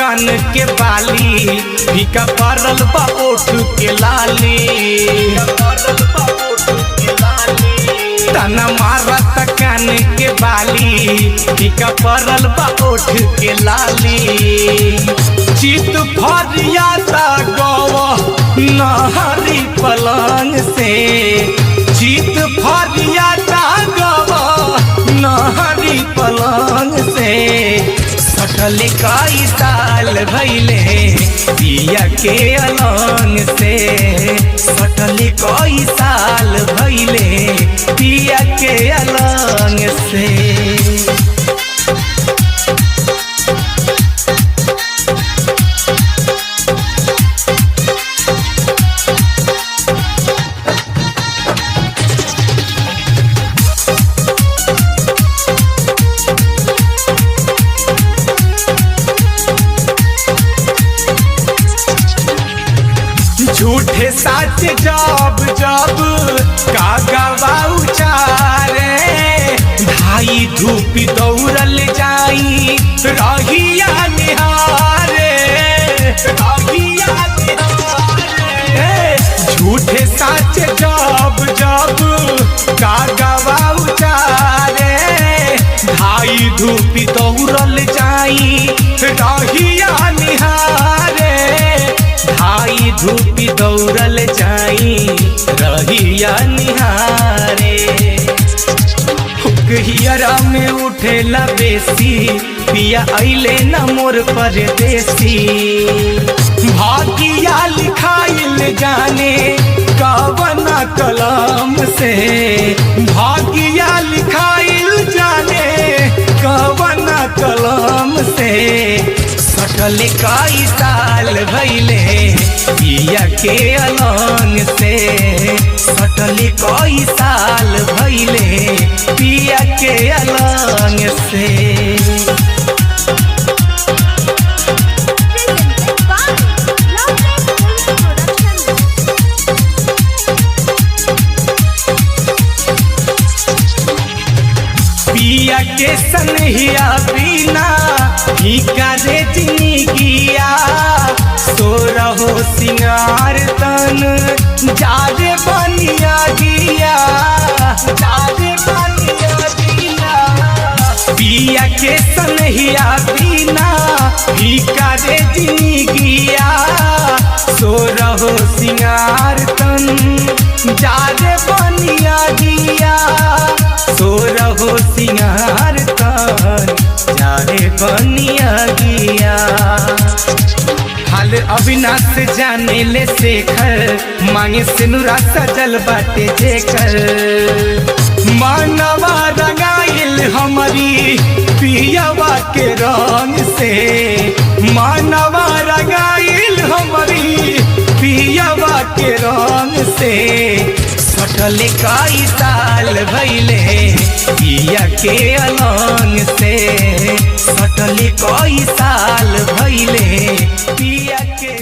कान के बाली फीका पड़ल बा ओठ के लाली तना मारत कान के बाली फीका पड़ल बा ओठ के लाली चित फरियाता गवा नहरी पलंग से चित फरियाता गवा नहरी पलंग से सटल कई साल भैले पिया के अलंग से सटल कई साल भैले पिया के अलंग से झूठे साच जब जब कागवा उचारे ढाई धूप दौड़ल जाई रहिया निहारे झूठे साच जब जब कागवा उचारे ढाई धूप दौड़ल जाई रहिया निहारे ढाई धूप दौड़ल जाई रहिया निहारे हियरा में उठेला बेसी पिया अइले न मोर परदेसी भागिया लिखाइल जाने कवना कलम से भागिया लिखाइल जाने कवना कलम से सटल कई साल भैले पिया के अलंग से सटल कई साल भैले पिया के अलंग से पिया के सनहिया बिना फीका रे जिंदगिया सो रहो सिंगार तन जादे बनिया गिया पिया के सनहिया बिना फीका रे जिंदगिया सो रहो सिंगार तन जादे बनिया गिया सो रहो सिंगार तन जादे बनिया गिया हाल अविनाश जाने ले शेखर मांगे सिनुरा सजल बाटे जेकर मानवा रंगाइल हमारी पियावा के रंग से मानवा रंगाइल हमारी पियावा के रंग से सटल कई साल भैले पिया के अलंग से सटल कई साल भैले पिया के